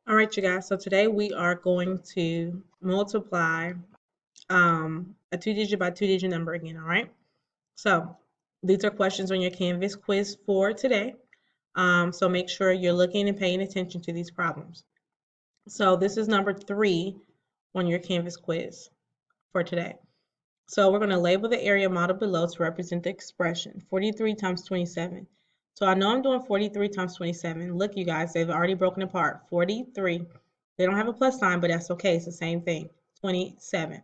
All right, you guys. So today we are going to multiply a two-digit by two-digit number again. All right. So these are questions on your Canvas quiz for today. So make sure you're looking and paying attention to these problems. So this is number 3 on your Canvas quiz for today. So we're going to label the area model below to represent the expression 43 times 27. So I know I'm doing 43 times 27. Look, you guys, they've already broken apart. 43. They don't have a plus sign, but that's okay. It's the same thing. 27.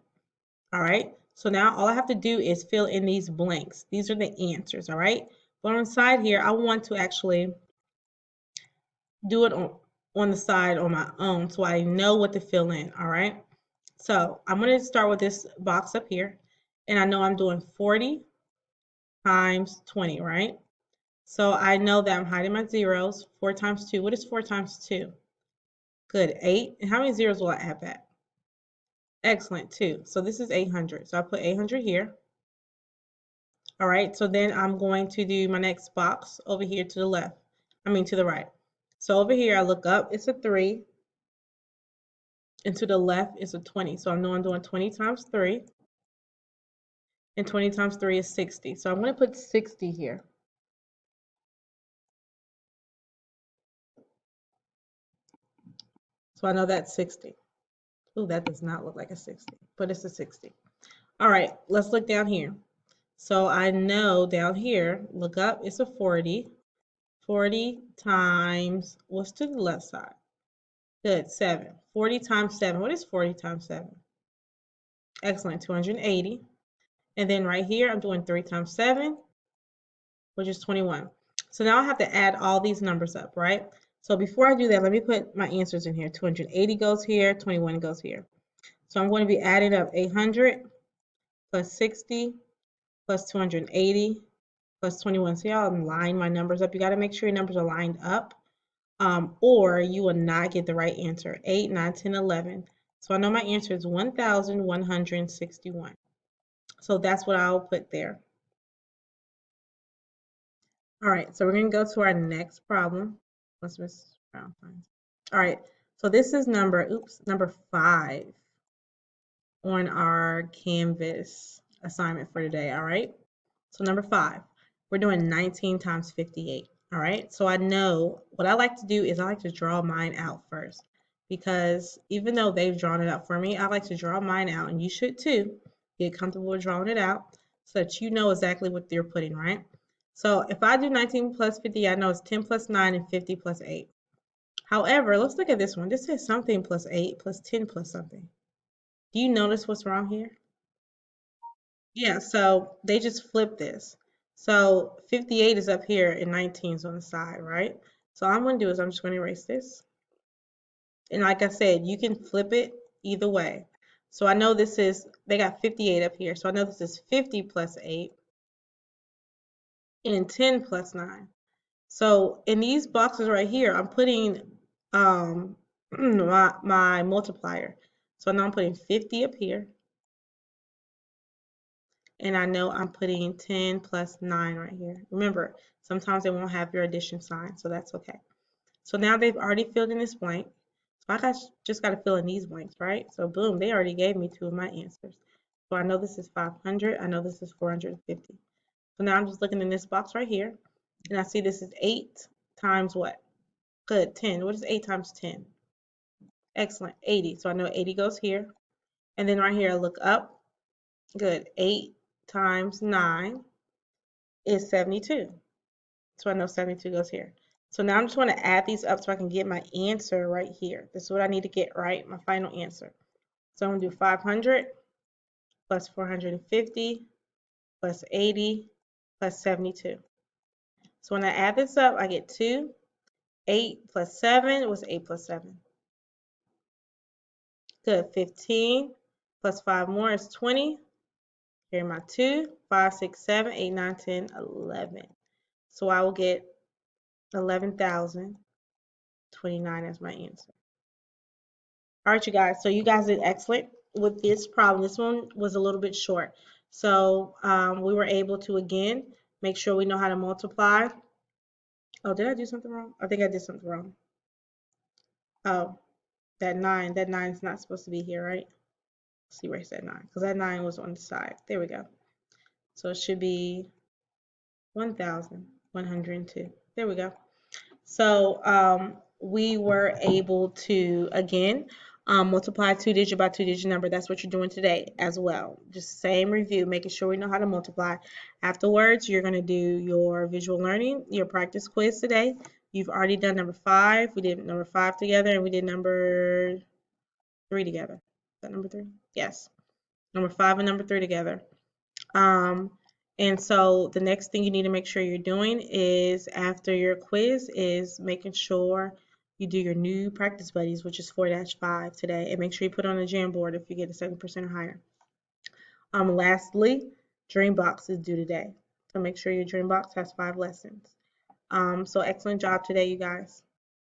All right. So now all I have to do is fill in these blanks. These are the answers. All right. But on the side here, I want to actually do it on the side on my own so I know what to fill in. All right. So I'm going to start with this box up here. And I know I'm doing 40 times 20, right? So I know that I'm hiding my zeros. 4 times 2. What is 4 times 2? Good. 8. And how many zeros will I add back? Excellent. 2. So this is 800. So I put 800 here. All right. So then I'm going to do my next box over here to the left. To the right. So over here, I look up. It's a 3. And to the left is a 20. So I know I'm doing 20 times 3. And 20 times 3 is 60. So I'm going to put 60 here. So I know that's 60. Oh, that does not look like a 60, but it's a 60. All right, let's look down here. So I know down here, look up, it's a 40. 40 times, what's to the left side? Good, 7. 40 times 7. What is 40 times 7? Excellent, 280. And then right here, I'm doing 3 times 7, which is 21. So now I have to add all these numbers up, right? So before I do that, let me put my answers in here. 280 goes here, 21 goes here. So I'm going to be adding up 800 plus 60 plus 280 plus 21. See how I'm lining my numbers up? You got to make sure your numbers are lined up, or you will not get the right answer. 8, 9, 10, 11. So I know my answer is 1,161. So that's what I'll put there. All right, so we're going to go to our next problem. What's Miss Brown find? All right, so this is number 5 on our Canvas assignment for today. All right, so number 5, we're doing 19 times 58. All right, so I know what I like to do is I like to draw mine out first, because even though they've drawn it out for me, I like to draw mine out, and you should too. Get comfortable with drawing it out so that you know exactly what you're putting, right? So if I do 19 plus 50, I know it's 10 plus 9 and 50 plus 8. However, let's look at this one. This says something plus 8 plus 10 plus something. Do you notice what's wrong here? Yeah, so they just flipped this. So 58 is up here and 19 is on the side, right? So all I'm going to do is I'm just going to erase this. And like I said, you can flip it either way. So I know this is, they got 58 up here. So I know this is 50 plus 8 and 10 plus 9. So in these boxes right here, I'm putting my multiplier. So now I'm putting 50 up here. And I know I'm putting 10 plus 9 right here. Remember, sometimes they won't have your addition sign, so that's okay. So now they've already filled in this blank. So just got to fill in these blanks, right? So boom, they already gave me 2 of my answers. So I know this is 500. I know this is 450. So now I'm just looking in this box right here. And I see this is 8 times what? Good, 10. What is 8 times 10? Excellent, 80. So I know 80 goes here. And then right here, I look up. Good, 8 times 9 is 72. So I know 72 goes here. So now I'm just going to add these up so I can get my answer right here. This is what I need to get right, my final answer. So I'm going to do 500 plus 450 plus 80 plus 72. So when I add this up, I get 2. 8 plus 7 was 8 plus 7. Good. 15 plus 5 more is 20. Here my 2, 5, 6, 7, 8, 9, 10, 11. So I will get 11,029 as my answer. All right, you guys. So you guys did excellent with this problem. This one was a little bit short. So we were able to, again, make sure we know how to multiply. Oh, did I do something wrong? I think I did something wrong. Oh, That 9 is not supposed to be here, right? Let's see, where's that 9? Because that 9 was on the side. There we go. So it should be 1,102. There we go. So we were able to, again, multiply a two-digit by two-digit number. That's what you're doing today as well. Just same review, making sure we know how to multiply. Afterwards, you're going to do your visual learning, your practice quiz today. You've already done number 5. We did number 5 together, and we did number 3 together. Is that number 3? Yes. Number 5 and number 3 together. And so the next thing you need to make sure you're doing is after your quiz is making sure you do your new practice buddies, which is 4-5 today, and make sure you put on the Jamboard if you get a 7% or higher. Lastly, Dreambox is due today. So make sure your Dreambox has 5 lessons. So excellent job today, you guys.